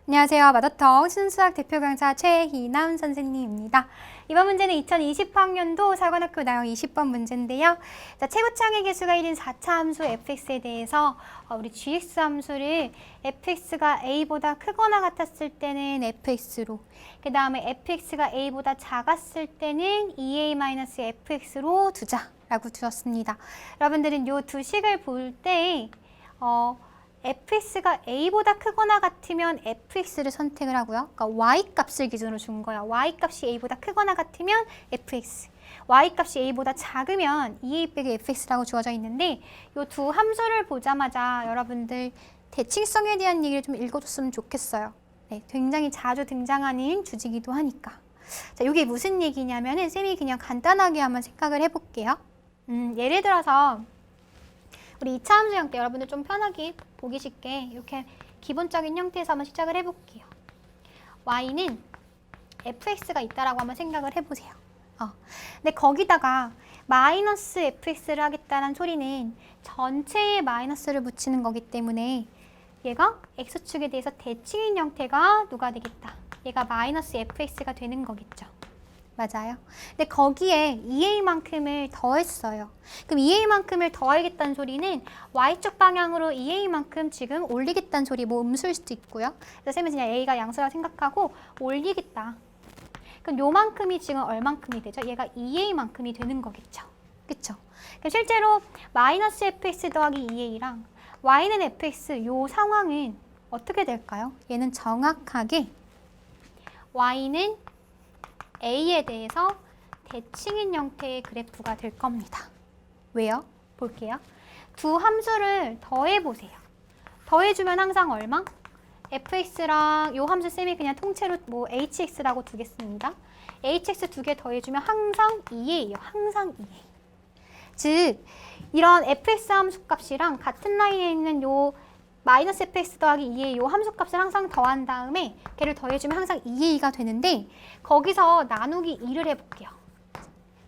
안녕하세요. 마더텅 순수학 대표 강사 최희남 선생님입니다. 이번 문제는 2020학년도 사관학교 나형 20번 문제인데요. 자, 최고창의 개수가 1인 4차 함수 fx에 대해서 우리 gx 함수를 fx가 a보다 크거나 같았을 때는 fx로, 그 다음에 fx가 a보다 작았을 때는 2a-fx로 두자라고 두었습니다. 여러분들은 이 두 식을 볼 때 fx가 a보다 크거나 같으면 fx를 선택을 하고요. 그러니까 y값을 기준으로 준 거야. y값이 a보다 크거나 같으면 fx, y값이 a보다 작으면 2a 빼기 fx라고 주어져 있는데 이 두 함수를 보자마자 여러분들 대칭성에 대한 얘기를 좀 읽어줬으면 좋겠어요. 네, 굉장히 자주 등장하는 주제이기도 하니까. 자, 이게 무슨 얘기냐면은 쌤이 그냥 간단하게 한번 생각을 해볼게요. 예를 들어서 우리 2차 함수 형태 여러분들 좀 편하게 보기 쉽게 이렇게 기본적인 형태에서 한번 시작을 해볼게요. y는 fx가 있다라고 한번 생각을 해보세요. 근데 거기다가 마이너스 fx를 하겠다는 소리는 전체에 마이너스를 붙이는 거기 때문에 얘가 x축에 대해서 대칭인 형태가 누가 되겠다? 얘가 마이너스 fx가 되는 거겠죠. 맞아요. 근데 거기에 2a만큼을 더했어요. 그럼 2a만큼을 더하겠다는 소리는 y축 방향으로 2a만큼 지금 올리겠다는 소리, 뭐 음수일 수도 있고요. 그래서 쌤은 그냥 a가 양수라고 생각하고 올리겠다. 그럼 요만큼이 지금 얼만큼이 되죠? 얘가 2a만큼이 되는 거겠죠. 그쵸? 그럼 실제로 마이너스 fx 더하기 2a랑 y는 fx 요 상황은 어떻게 될까요? 얘는 정확하게 y는 a에 대해서 대칭인 형태의 그래프가 될 겁니다. 왜요? 볼게요. 두 함수를 더해보세요. 더해주면 항상 얼마? fx랑 요 함수 쌤이 그냥 통째로 뭐 hx라고 두겠습니다. hx 두 개 더해주면 항상 2a예요. 항상 2a. 즉 이런 fx 함수 값이랑 같은 라인에 있는 요 마이너스 fx 더하기 2a 요 함수값을 항상 더한 다음에 걔를 더해주면 항상 2a가 되는데 거기서 나누기 2를 해볼게요.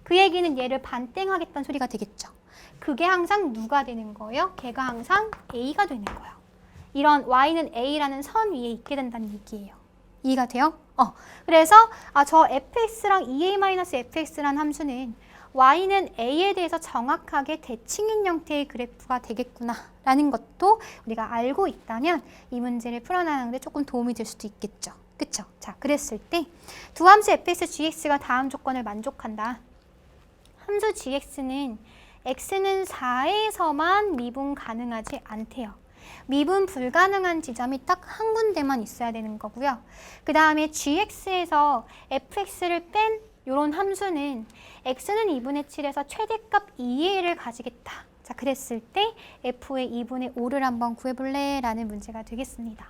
그 얘기는 얘를 반땡하겠다는 소리가 되겠죠. 그게 항상 누가 되는 거예요? 걔가 항상 a가 되는 거예요. 이런 y는 a라는 선 위에 있게 된다는 얘기예요. 이해가 돼요? 그래서 저 fx랑 2a-fx라는 함수는 y는 a에 대해서 정확하게 대칭인 형태의 그래프가 되겠구나 라는 것도 우리가 알고 있다면 이 문제를 풀어나가는 데 조금 도움이 될 수도 있겠죠. 그쵸? 자, 그랬을 때 두 함수 fx, gx가 다음 조건을 만족한다. 함수 gx는 x는 4에서만 미분 가능하지 않대요. 미분 불가능한 지점이 딱 한 군데만 있어야 되는 거고요. 그 다음에 gx에서 fx를 뺀 이런 함수는 x는 2분의 7에서 최대값 2a를 가지겠다. 자, 그랬을 때 f의 2분의 5를 한번 구해볼래? 라는 문제가 되겠습니다.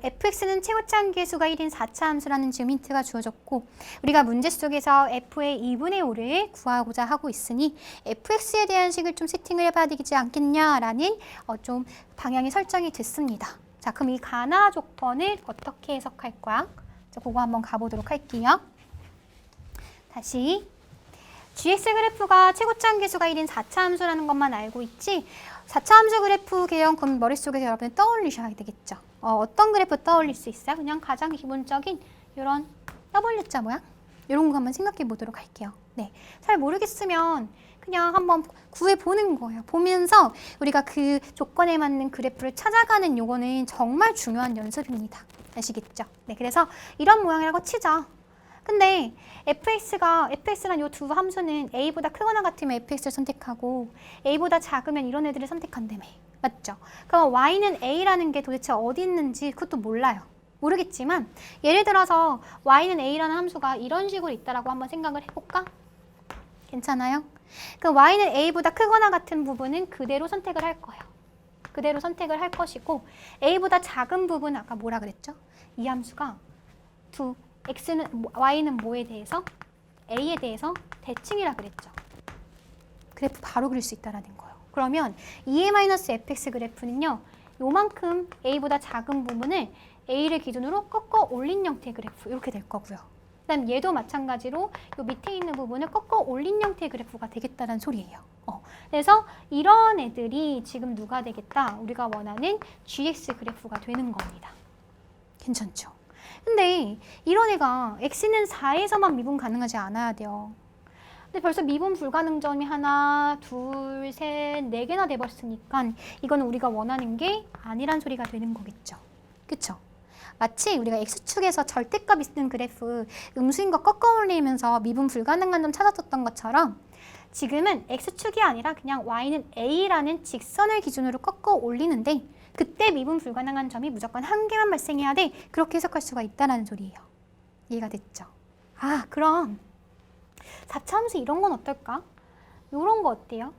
fx는 최고차항 계수가 1인 4차 함수라는 지금 힌트가 주어졌고 우리가 문제 속에서 f의 2분의 5를 구하고자 하고 있으니 fx에 대한 식을 좀 세팅을 해봐야 되지 않겠냐라는 좀 방향이 설정이 됐습니다. 자, 그럼 이 가나 조건을 어떻게 해석할 거야? 자, 그거 한번 가보도록 할게요. 다시 gx 그래프가 최고차항 계수가 1인 4차 함수라는 것만 알고 있지 4차 함수 그래프 개형 그럼 머릿속에서 여러분 떠올리셔야 되겠죠. 어떤 그래프 떠올릴 수 있어요? 그냥 가장 기본적인 이런 W자 모양? 이런 거 한번 생각해 보도록 할게요. 네, 잘 모르겠으면 그냥 한번 구해보는 거예요. 보면서 우리가 그 조건에 맞는 그래프를 찾아가는 요거는 정말 중요한 연습입니다. 아시겠죠? 네, 그래서 이런 모양이라고 치죠. 근데 fx란 이 두 함수는 a보다 크거나 같으면 fx를 선택하고 a보다 작으면 이런 애들을 선택한다며. 맞죠? 그럼 y는 a라는 게 도대체 어디 있는지 그것도 몰라요. 모르겠지만 예를 들어서 y는 a라는 함수가 이런 식으로 있다라고 한번 생각을 해볼까? 괜찮아요? 그럼 y는 a보다 크거나 같은 부분은 그대로 선택을 할 거예요. 그대로 선택을 할 것이고 a보다 작은 부분은 아까 뭐라 그랬죠? 이 함수가 y는 뭐에 대해서? a에 대해서 대칭이라 그랬죠. 그래프 바로 그릴 수 있다는 거예요. 그러면 2a-fx 그래프는요. 요만큼 a보다 작은 부분을 a를 기준으로 꺾어 올린 형태의 그래프 이렇게 될 거고요. 그 다음 얘도 마찬가지로 요 밑에 있는 부분을 꺾어 올린 형태의 그래프가 되겠다는 소리예요. 그래서 이런 애들이 지금 누가 되겠다? 우리가 원하는 gx 그래프가 되는 겁니다. 괜찮죠? 근데 이런 애가 x는 4에서만 미분 가능하지 않아야 돼요. 근데 벌써 미분 불가능점이 하나, 둘, 셋, 네 개나 돼버렸으니까 이거는 우리가 원하는 게 아니란 소리가 되는 거겠죠. 그쵸? 마치 우리가 x축에서 절대값 있는 그래프 음수인 거 꺾어 올리면서 미분 불가능한 점 찾았었던 것처럼 지금은 x축이 아니라 그냥 y는 a라는 직선을 기준으로 꺾어 올리는데 그때 미분 불가능한 점이 무조건 한 개만 발생해야 돼. 그렇게 해석할 수가 있다는 소리예요. 이해가 됐죠? 아, 그럼 4차 함수 이런 건 어떨까? 이런 거 어때요?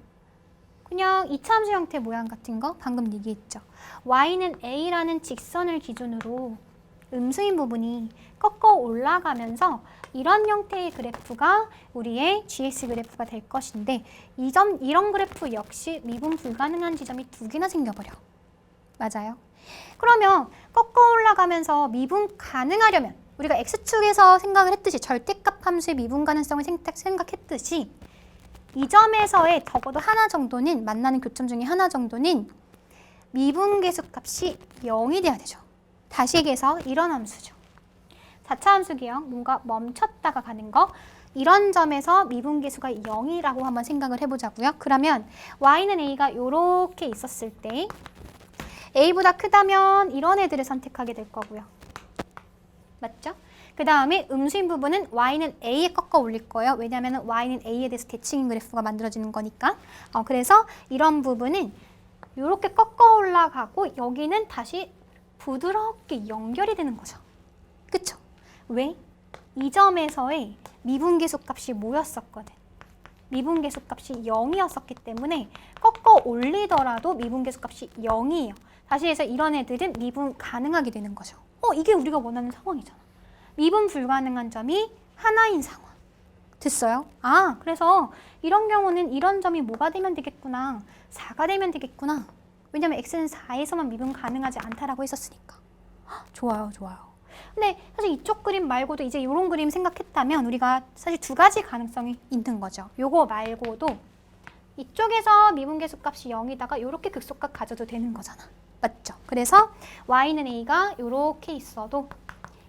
그냥 2차 함수 형태 모양 같은 거 방금 얘기했죠. y는 a라는 직선을 기준으로 음수인 부분이 꺾어 올라가면서 이런 형태의 그래프가 우리의 gx 그래프가 될 것인데 이런 그래프 역시 미분 불가능한 지점이 2개나 생겨버려. 맞아요? 그러면 꺾어 올라가면서 미분 가능하려면 우리가 x축에서 생각을 했듯이 절대값 함수의 미분 가능성을 생각했듯이 이 점에서의 적어도 하나 정도는 만나는 교점 중에 하나 정도는 미분계수값이 0이 돼야 되죠. 다시 얘기해서 이런 함수죠. 4차 함수 기억 뭔가 멈췄다가 가는 거 이런 점에서 미분계수가 0이라고 한번 생각을 해보자고요. 그러면 y는 a가 이렇게 있었을 때 a보다 크다면 이런 애들을 선택하게 될 거고요. 맞죠? 그 다음에 음수인 부분은 y는 a에 꺾어 올릴 거예요. 왜냐하면 y는 a에 대해서 대칭인 그래프가 만들어지는 거니까. 그래서 이런 부분은 이렇게 꺾어 올라가고 여기는 다시 부드럽게 연결이 되는 거죠. 그쵸? 왜? 이 점에서의 미분계수 값이 뭐였었거든? 미분계수 값이 0이었었기 때문에 꺾어 올리더라도 미분계수 값이 0이에요. 다시 해서 이런 애들은 미분 가능하게 되는 거죠. 이게 우리가 원하는 상황이잖아. 미분 불가능한 점이 하나인 상황. 됐어요? 아, 그래서 이런 경우는 이런 점이 뭐가 되면 되겠구나. 4가 되면 되겠구나. 왜냐면 x는 4에서만 미분 가능하지 않다라고 했었으니까. 좋아요, 좋아요. 근데 사실 이쪽 그림 말고도 이제 이런 그림 생각했다면 우리가 사실 2가지 가능성이 있는 거죠. 요거 말고도 이쪽에서 미분계수 값이 0이다가 이렇게 극소값 가져도 되는 거잖아. 맞죠? 그래서 y는 a가 이렇게 있어도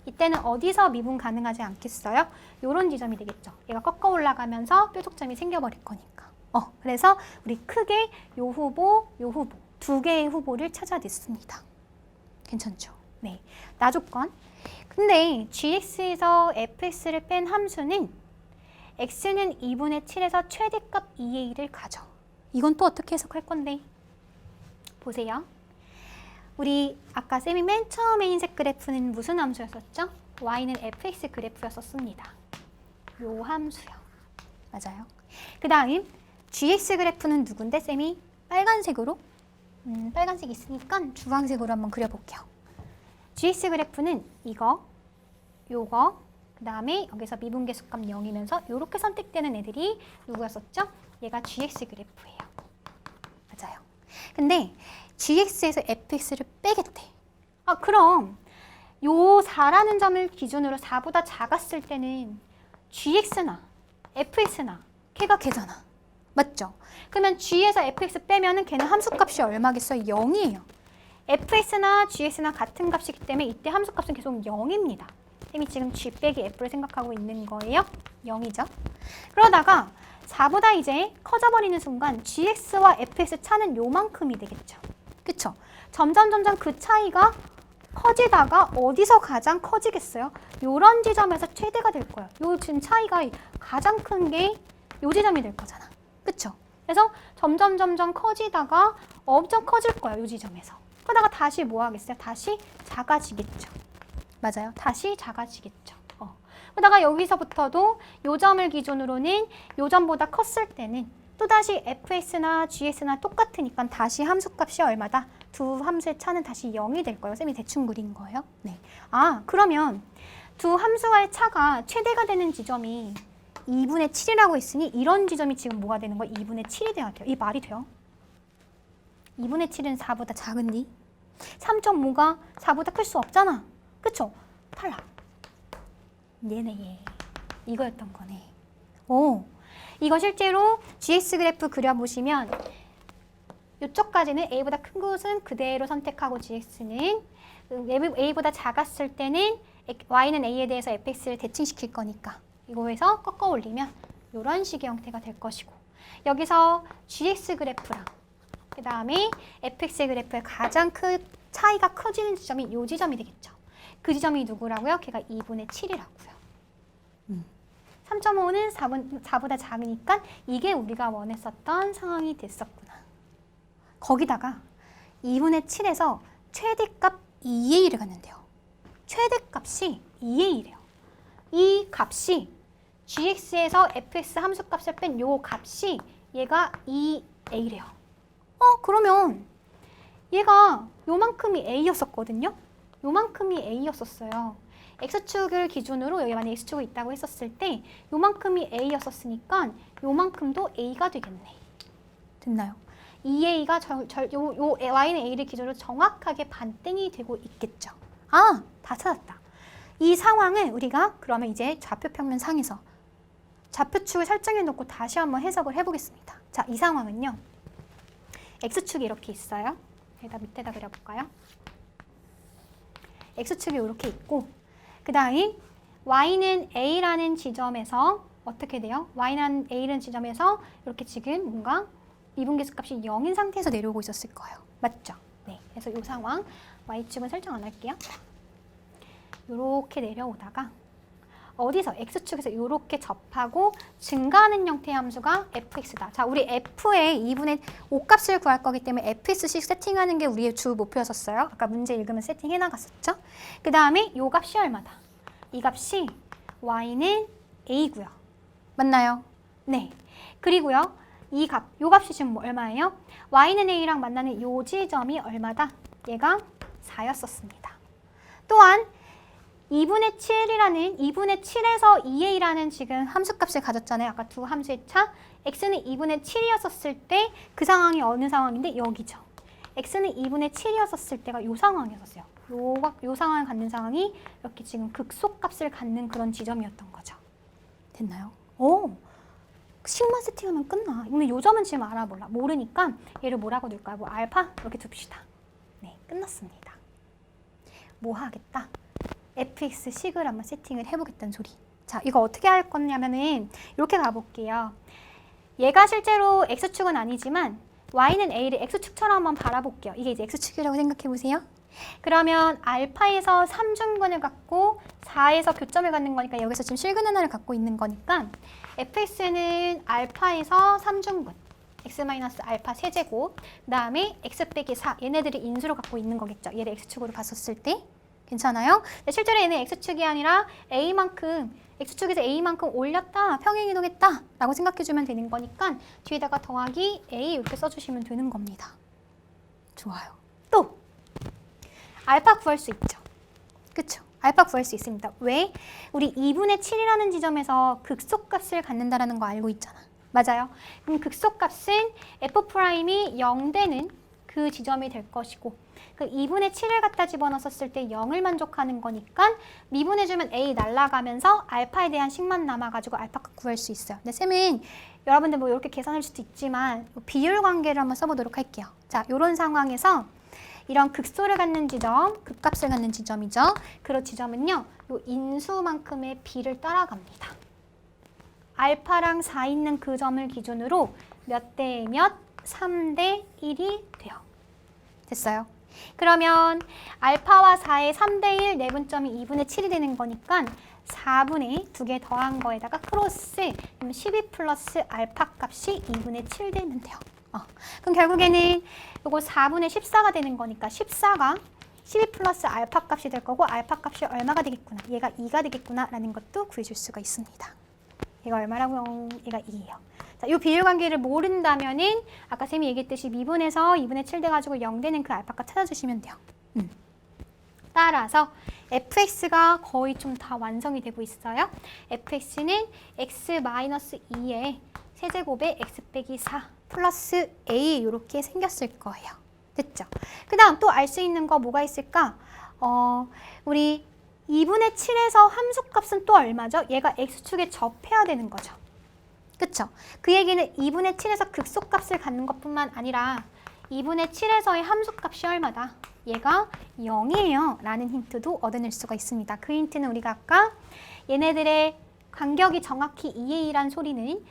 이때는 어디서 미분 가능하지 않겠어요? 요런 지점이 되겠죠. 얘가 꺾어 올라가면서 뾰족점이 생겨버릴 거니까. 그래서 우리 크게 요 후보, 요 후보 2개의 후보를 찾아냈습니다. 괜찮죠? 네, 나조건. 근데 gx에서 fx를 뺀 함수는 x는 2분의 7에서 최대값 2a를 가져. 이건 또 어떻게 해석할 건데? 보세요. 우리 아까 쌤이 맨 처음에 흰색 그래프는 무슨 함수였었죠? y는 fx 그래프였었습니다. 요 함수요. 맞아요. 그 다음 gx 그래프는 누군데? 쌤이 빨간색으로? 빨간색 있으니까 주황색으로 한번 그려볼게요. gx 그래프는 이거, 요거, 그 다음에 여기서 미분계수값 0이면서 이렇게 선택되는 애들이 누구였었죠? 얘가 gx 그래프예요. 맞아요. 근데 gx에서 fx를 빼겠대. 그럼 요 4라는 점을 기준으로 4보다 작았을 때는 gx나 fx나 걔가 걔잖아. 맞죠? 그러면 g에서 fx 빼면은 걔는 함수값이 얼마겠어요? 0이에요. fx나 gx나 같은 값이기 때문에 이때 함수값은 계속 0입니다. 쌤이 지금 g 빼기 f를 생각하고 있는 거예요. 0이죠. 그러다가 4보다 이제 커져버리는 순간 gx와 fx 차는 요만큼이 되겠죠. 그쵸? 점점 그 차이가 커지다가 어디서 가장 커지겠어요? 요런 지점에서 최대가 될 거예요. 요 지금 차이가 가장 큰 게 요 지점이 될 거잖아. 그쵸? 그래서 점점 커지다가 엄청 커질 거예요. 요 지점에서. 그러다가 다시 뭐 하겠어요? 다시 작아지겠죠. 맞아요. 다시 작아지겠죠. 그러다가 여기서부터도 요 점을 기준으로는 요 점보다 컸을 때는 또다시 fx나 gx나 똑같으니까 다시 함수값이 얼마다? 두 함수의 차는 다시 0이 될 거예요. 쌤이 대충 그린 거예요. 네. 그러면 두 함수와의 차가 최대가 되는 지점이 2분의 7이라고 했으니 이런 지점이 지금 뭐가 되는 거예요? 2분의 7이 돼야 돼요. 이 말이 돼요? 2분의 7은 4보다 작은디? 3.5가 4보다 클 수 없잖아. 그쵸? 탈락. 얘네. 이거였던 거네. 이거 실제로 gx 그래프 그려보시면 이쪽까지는 a보다 큰 곳은 그대로 선택하고 gx는 a보다 작았을 때는 y는 a에 대해서 fx를 대칭시킬 거니까 이거에서 꺾어 올리면 이런 식의 형태가 될 것이고 여기서 gx 그래프랑 그 다음에 fx의 그래프의 가장 차이가 커지는 지점이 이 지점이 되겠죠. 그 지점이 누구라고요? 걔가 2분의 7이라고요. 3.5는 4보다 작으니까 이게 우리가 원했었던 상황이 됐었구나. 거기다가 2분의 7에서 최대값 2의 1을 갖는데요. 최대값이 2의 1이에요. 이 값이 gx에서 fx 함수값을 뺀 요 값이 얘가 2a래요. 그러면 얘가 요만큼이 a였었거든요. 요만큼이 a였었어요. x축을 기준으로 여기 만약에 x축이 있다고 했었을 때 요만큼이 a였었으니까 요만큼도 a가 되겠네. 됐나요? 2a가 요 y는 a를 기준으로 정확하게 반땡이 되고 있겠죠. 다 찾았다. 이 상황을 우리가 그러면 이제 좌표평면 상에서 좌표축을 설정해 놓고 다시 한번 해석을 해보겠습니다. 자, 이 상황은요. x축이 이렇게 있어요. 여기다 밑에다 그려볼까요? x축이 이렇게 있고 그 다음에 y는 a라는 지점에서 어떻게 돼요? y는 a라는 지점에서 이렇게 지금 뭔가 미분계수 값이 0인 상태에서 내려오고 있었을 거예요. 맞죠? 네. 그래서 이 상황 y축은 설정 안 할게요. 이렇게 내려오다가 어디서 x축에서 이렇게 접하고 증가하는 형태의 함수가 fx다. 자, 우리 f의 2분의 5 값을 구할 거기 때문에 fx씩 세팅하는 게 우리의 주 목표였었어요. 아까 문제 읽으면 세팅해 나갔었죠. 그 다음에 이 값이 얼마다? 이 값이 y는 a고요. 맞나요? 네. 그리고요. 요 값이 지금 얼마예요? y는 a랑 만나는 요 지점이 얼마다? 얘가 4였었습니다. 또한 2분의 7에서 2a라는 지금 함수값을 가졌잖아요. 아까 두 함수의 차. x는 2분의 7이었을 때 그 상황이 어느 상황인데 여기죠. x는 2분의 7이었을 때가 요 상황이었어요. 요 상황을 갖는 상황이 이렇게 지금 극소값을 갖는 그런 지점이었던 거죠. 됐나요? 식만 세팅하면 끝나. 근데 요 점은 지금 모르니까 얘를 뭐라고 둘까요? 뭐 알파? 이렇게 둡시다. 네, 끝났습니다. 뭐 하겠다? fx식을 한번 세팅을 해보겠다는 소리. 자, 이거 어떻게 할 거냐면은 이렇게 가볼게요. 얘가 실제로 x축은 아니지만 y는 a를 x축처럼 한번 바라볼게요. 이게 이제 x축이라고 생각해보세요. 그러면 알파에서 3중근을 갖고 4에서 교점을 갖는 거니까 여기서 지금 실근 하나를 갖고 있는 거니까 fx는 알파에서 3중근 x-알파 세제곱 그 다음에 x 빼기 4 얘네들이 인수로 갖고 있는 거겠죠. 얘를 x축으로 봤었을 때 괜찮아요? 근데 실제로 얘는 x축이 아니라 a만큼 x축에서 a만큼 올렸다 평행이동했다 라고 생각해주면 되는 거니까 뒤에다가 더하기 a 이렇게 써주시면 되는 겁니다. 좋아요. 또 알파 구할 수 있죠. 그쵸? 알파 구할 수 있습니다. 왜? 우리 2분의 7이라는 지점에서 극소값을 갖는다는 거 알고 있잖아. 맞아요? 그럼 극소값은 f'이 0되는 그 지점이 될 것이고 그 2분의 7을 갖다 집어넣었을 때 0을 만족하는 거니까 미분해주면 a 날아가면서 알파에 대한 식만 남아가지고 알파값 구할 수 있어요. 근데 쌤은 여러분들 뭐 이렇게 계산할 수도 있지만 비율 관계를 한번 써보도록 할게요. 자, 이런 상황에서 이런 극소를 갖는 지점, 극값을 갖는 지점이죠. 그런 지점은요, 요 인수만큼의 b를 따라갑니다. 알파랑 4 있는 그 점을 기준으로 몇 대 몇? 3대 1이 돼요. 됐어요? 그러면 알파와 4의 3대 1 내분점이 2분의 7이 되는 거니까 4분의 2개 더한 거에다가 크로스 12 플러스 알파 값이 2분의 7 되면 돼요. 그럼 결국에는 이거 4분의 14가 되는 거니까 14가 12 플러스 알파 값이 될 거고 알파 값이 얼마가 되겠구나. 얘가 2가 되겠구나 라는 것도 구해줄 수가 있습니다. 얘가 얼마라고요? 얘가 2예요. 자, 이 비율 관계를 모른다면은 아까 쌤이 얘기했듯이 미분해서 2분의 7 돼가지고 0 되는 그 알파값 찾아주시면 돼요. 따라서 fx가 거의 좀 다 완성이 되고 있어요. fx는 x-2의 세제곱에 x 빼기 4 플러스 a 이렇게 생겼을 거예요. 됐죠? 그 다음 또 알 수 있는 거 뭐가 있을까? 우리 2분의 7에서 함수값은 또 얼마죠? 얘가 x축에 접해야 되는 거죠. 그쵸? 그 얘기는 2분의 7에서 극소값을 갖는 것뿐만 아니라 2분의 7에서의 함수값이 얼마다? 얘가 0이에요 라는 힌트도 얻어낼 수가 있습니다. 그 힌트는 우리가 아까 얘네들의 간격이 정확히 2a란 소리는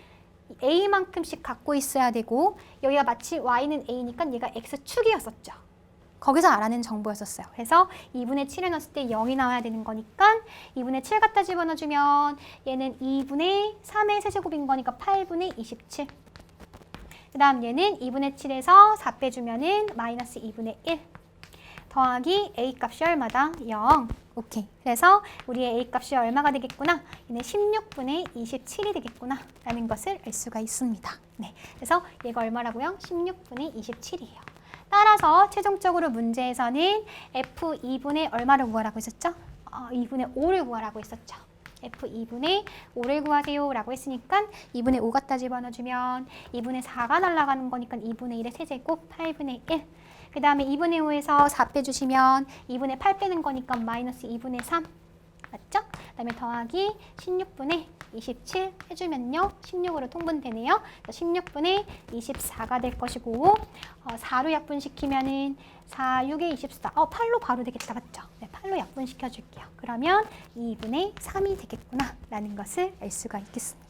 a만큼씩 갖고 있어야 되고 여기가 마치 y는 a니까 얘가 x축이었었죠. 거기서 알아낸 정보였었어요. 그래서 2분의 7을 넣었을 때 0이 나와야 되는 거니까 2분의 7 갖다 집어넣어주면 얘는 2분의 3의 세제곱인 거니까 8분의 27. 그 다음 얘는 2분의 7에서 4 빼주면은 마이너스 2분의 1 더하기 a 값이 얼마다? 0. 오케이. 그래서 우리의 a 값이 얼마가 되겠구나? 얘는 16분의 27이 되겠구나 라는 것을 알 수가 있습니다. 네. 그래서 얘가 얼마라고요? 16분의 27이에요. 따라서 최종적으로 문제에서는 f2분의 얼마를 구하라고 했었죠? 2분의 5를 구하라고 했었죠. f2분의 5를 구하세요 라고 했으니까 2분의 5 갖다 집어넣어주면 2분의 4가 날아가는 거니까 2분의 1의 세제곱 8분의 1. 그 다음에 2분의 5에서 4 빼주시면 2분의 8 빼는 거니까 마이너스 2분의 3. 맞죠? 그 다음에 더하기 16분의 27 해주면요. 16으로 통분되네요. 16분의 24가 될 것이고 4로 약분시키면은 4, 6에 24. 8로 바로 되겠다. 맞죠? 네, 8로 약분시켜줄게요. 그러면 2분의 3이 되겠구나 라는 것을 알 수가 있겠습니다.